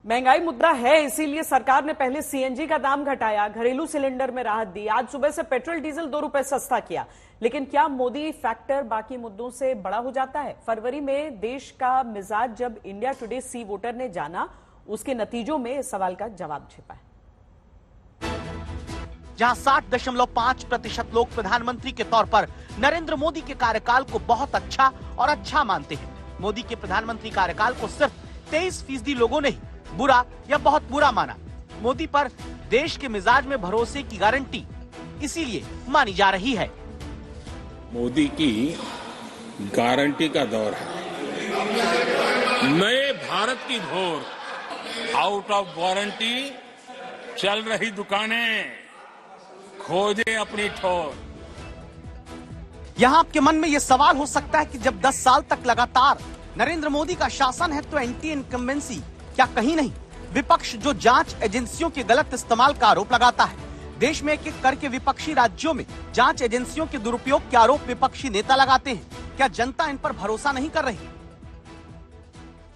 महंगाई मुद्दा है, इसीलिए सरकार ने पहले सीएनजी का दाम घटाया, घरेलू सिलेंडर में राहत दी, आज सुबह से पेट्रोल डीजल 2 रुपए सस्ता किया। लेकिन क्या मोदी फैक्टर बाकी मुद्दों से बड़ा हो जाता है? फरवरी में देश का मिजाज जब इंडिया टुडे सी वोटर ने जाना, उसके नतीजों में इस सवाल का जवाब छिपा है। जहां 60.5% लोग प्रधानमंत्री के तौर पर नरेंद्र मोदी के कार्यकाल को बहुत अच्छा और अच्छा मानते हैं, मोदी के प्रधानमंत्री कार्यकाल को सिर्फ 23% लोगों ने ही बुरा या बहुत बुरा माना। मोदी पर देश के मिजाज में भरोसे की गारंटी इसीलिए मानी जा रही है। मोदी की गारंटी का दौर है, नए भारत की घोर, आउट ऑफ वारंटी चल रही दुकानें खोजे अपनी ठोर। यहाँ आपके मन में यह सवाल हो सकता है कि जब 10 साल तक लगातार नरेंद्र मोदी का शासन है तो एंटी इनकम्बेंसी क्या कहीं नहीं? विपक्ष जो जांच एजेंसियों के गलत इस्तेमाल का आरोप लगाता है, देश में एक एक करके विपक्षी राज्यों में जांच एजेंसियों के दुरुपयोग के आरोप विपक्षी नेता लगाते हैं, क्या जनता इन पर भरोसा नहीं कर रही?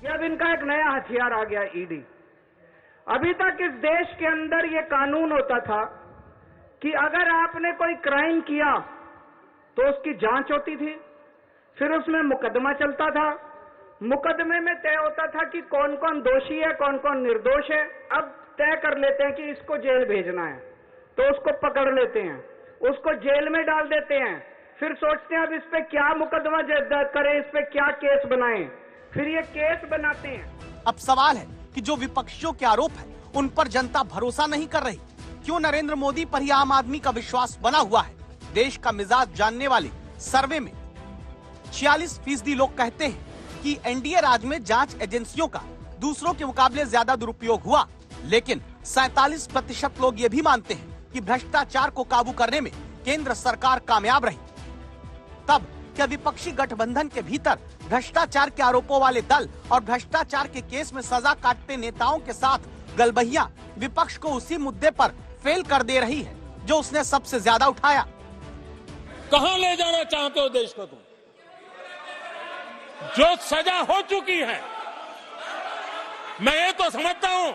अब इनका एक नया हथियार आ गया, ईडी। अभी तक इस देश के अंदर ये कानून होता था कि अगर आपने कोई क्राइम किया तो उसकी जांच होती थी, फिर उसमें मुकदमा चलता था, मुकदमे में तय होता था कि कौन कौन दोषी है, कौन कौन निर्दोष है। अब तय कर लेते हैं कि इसको जेल भेजना है तो उसको पकड़ लेते हैं, उसको जेल में डाल देते हैं, फिर सोचते हैं अब इस पे क्या मुकदमा करें, इस पे क्या केस बनाएं, फिर ये केस बनाते हैं। अब सवाल है कि जो विपक्षियों के आरोप है उन पर जनता भरोसा नहीं कर रही। क्यों नरेंद्र मोदी पर ही आम आदमी का विश्वास बना हुआ है? देश का मिजाज जानने वाले सर्वे में 46% लोग कहते हैं कि एनडीए राज में जांच एजेंसियों का दूसरों के मुकाबले ज्यादा दुरुपयोग हुआ, लेकिन 47% लोग ये भी मानते हैं कि भ्रष्टाचार को काबू करने में केंद्र सरकार कामयाब रही। तब क्या विपक्षी गठबंधन के भीतर भ्रष्टाचार के आरोपों वाले दल और भ्रष्टाचार के केस में सजा काटते नेताओं के साथ गलबहियां विपक्ष को उसी मुद्दे पर फेल कर दे रही है जो उसने सबसे ज्यादा उठाया? कहां ले जाना चाहते हो देश को तुम? जो सजा हो चुकी है, मैं ये तो समझता हूं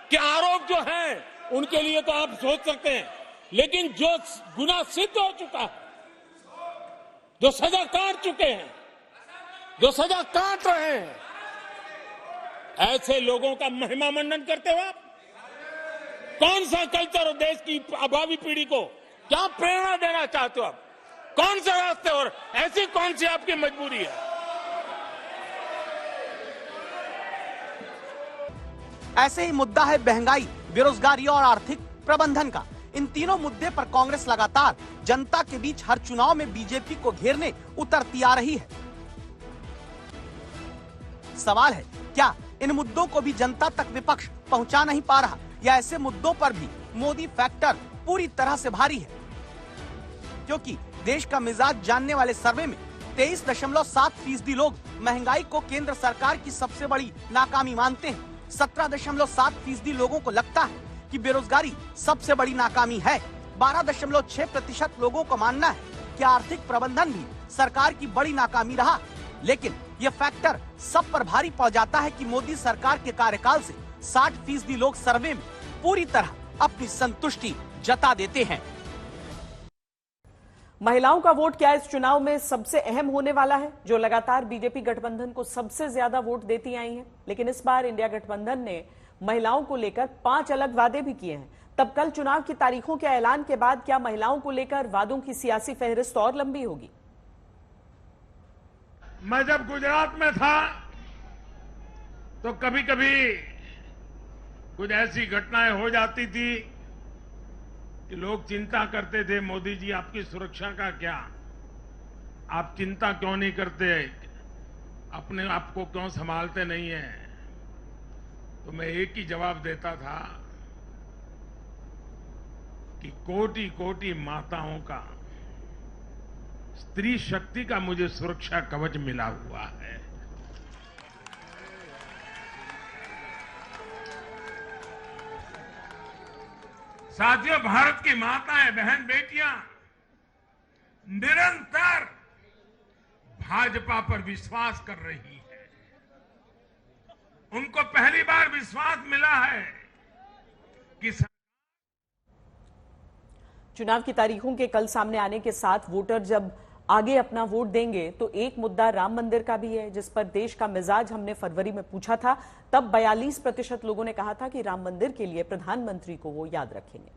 कि आरोप जो है उनके लिए तो आप सोच सकते हैं, लेकिन जो गुनाह सिद्ध हो चुका है, जो सजा काट चुके हैं, जो सजा काट रहे हैं, ऐसे लोगों का महिमा मंडन करते हो आप? कौन सा कल्चर और देश की भावी पीढ़ी को क्या प्रेरणा देना चाहते हो आप? कौन से रास्ते और ऐसी कौन सी आपकी मजबूरी है? ऐसे ही मुद्दा है महंगाई, बेरोजगारी और आर्थिक प्रबंधन का। इन तीनों मुद्दे पर कांग्रेस लगातार जनता के बीच हर चुनाव में बीजेपी को घेरने उतरती आ रही है। सवाल है, क्या इन मुद्दों को भी जनता तक विपक्ष पहुंचा नहीं पा रहा, या ऐसे मुद्दों पर भी मोदी फैक्टर पूरी तरह से भारी है? क्योंकि देश का मिजाज जानने वाले सर्वे में 23.7% लोग महंगाई को केंद्र सरकार की सबसे बड़ी नाकामी मानते हैं। 17.7% लोगों को लगता है कि बेरोजगारी सबसे बड़ी नाकामी है। 12.6% लोगों को मानना है कि आर्थिक प्रबंधन भी सरकार की बड़ी नाकामी रहा। लेकिन ये फैक्टर सब पर भारी पड़ जाता है कि मोदी सरकार के कार्यकाल से 60% लोग सर्वे में पूरी तरह अपनी संतुष्टि जता देते हैं। महिलाओं का वोट क्या इस चुनाव में सबसे अहम होने वाला है, जो लगातार बीजेपी गठबंधन को सबसे ज्यादा वोट देती आई हैं? लेकिन इस बार इंडिया गठबंधन ने महिलाओं को लेकर 5 अलग वादे भी किए हैं। तब कल चुनाव की तारीखों के ऐलान के बाद क्या महिलाओं को लेकर वादों की सियासी फहरिस्त और लंबी होगी? मैं जब गुजरात में था तो कभी कभी कुछ ऐसी घटनाएं हो जाती थी कि लोग चिंता करते थे, मोदी जी आपकी सुरक्षा का क्या, आप चिंता क्यों नहीं करते, अपने आप को क्यों संभालते नहीं हैं? तो मैं एक ही जवाब देता था कि कोटि कोटि माताओं का, स्त्री शक्ति का मुझे सुरक्षा कवच मिला हुआ है। साथियों, भारत की माताएं, बहन, बेटियां निरंतर भाजपा पर विश्वास कर रही है। उनको पहली बार विश्वास मिला लगता है कि चुनाव की तारीखों के कल सामने आने के साथ वोटर जब आगे अपना वोट देंगे तो एक मुद्दा राम मंदिर का भी है, जिस पर देश का मिजाज हमने फरवरी में पूछा था। तब 42% लोगों ने कहा था कि राम मंदिर के लिए प्रधानमंत्री को वो याद रखेंगे।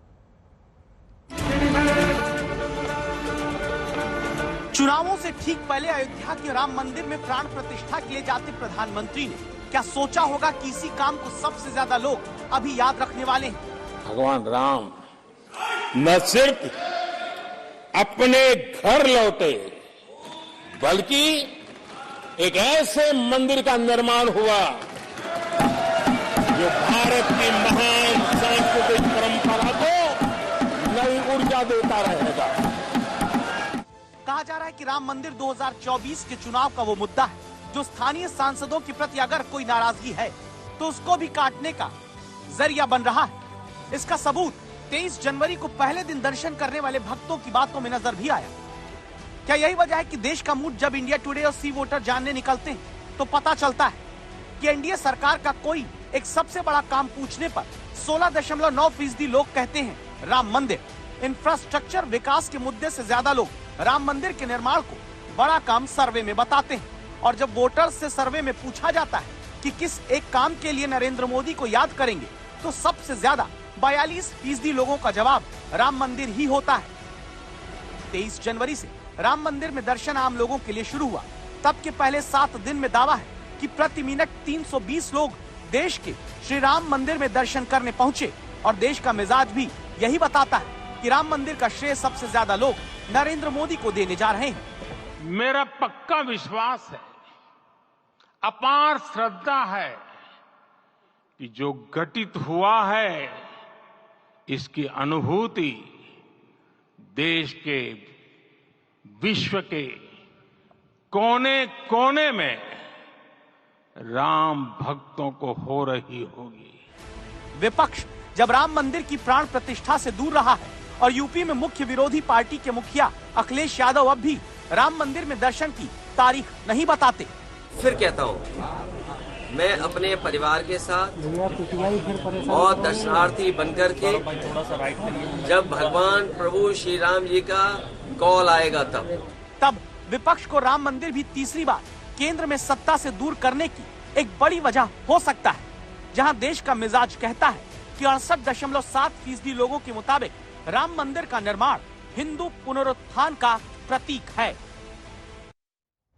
चुनावों से ठीक पहले अयोध्या के राम मंदिर में प्राण प्रतिष्ठा के लिए जाते प्रधानमंत्री ने क्या सोचा होगा कि इसी काम को सबसे ज्यादा लोग अभी याद रखने वाले हैं। भगवान राम न सिर्फ अपने घर लौटे बल्कि एक ऐसे मंदिर का निर्माण हुआ जो भारत की महान सांस्कृतिक परंपरा को नई ऊर्जा देता रहेगा। कहा जा रहा है कि राम मंदिर 2024 के चुनाव का वो मुद्दा है जो स्थानीय सांसदों के प्रति अगर कोई नाराजगी है तो उसको भी काटने का जरिया बन रहा है। इसका सबूत 23 जनवरी को पहले दिन दर्शन करने वाले भक्तों की बातों में नजर भी आया। क्या यही वजह है कि देश का मूड जब इंडिया टुडे और सी वोटर जानने निकलते हैं तो पता चलता है कि एनडीए सरकार का कोई एक सबसे बड़ा काम पूछने पर 16.9% लोग कहते हैं राम मंदिर। इंफ्रास्ट्रक्चर विकास के मुद्दे से ज्यादा लोग राम मंदिर के निर्माण को बड़ा काम सर्वे में बताते हैं। और जब वोटर्स से सर्वे में पूछा जाता है कि किस एक काम के लिए नरेंद्र मोदी को याद करेंगे तो सबसे ज्यादा 42% लोगों का जवाब राम मंदिर ही होता है। 23 जनवरी से राम मंदिर में दर्शन आम लोगों के लिए शुरू हुआ। तब के पहले 7 दिन में दावा है कि प्रति मिनट 320 लोग देश के श्री राम मंदिर में दर्शन करने पहुंचे। और देश का मिजाज भी यही बताता है कि राम मंदिर का श्रेय सबसे ज्यादा लोग नरेंद्र मोदी को देने जा रहे हैं। मेरा पक्का विश्वास है, अपार श्रद्धा है कि जो घटित हुआ है इसकी अनुभूति देश के विश्व के कोने कोने में राम भक्तों को हो रही होगी। विपक्ष जब राम मंदिर की प्राण प्रतिष्ठा से दूर रहा है और यूपी में मुख्य विरोधी पार्टी के मुखिया अखिलेश यादव अब भी राम मंदिर में दर्शन की तारीख नहीं बताते। फिर कहता हूँ, मैं अपने परिवार के साथ और दर्शनार्थी बनकर के जब भगवान प्रभु श्री राम जी का कॉल आएगा तब विपक्ष को राम मंदिर भी तीसरी बार केंद्र में सत्ता से दूर करने की एक बड़ी वजह हो सकता है। जहां देश का मिजाज कहता है कि 68.7% लोगों के मुताबिक राम मंदिर का निर्माण हिंदू पुनरुत्थान का प्रतीक है।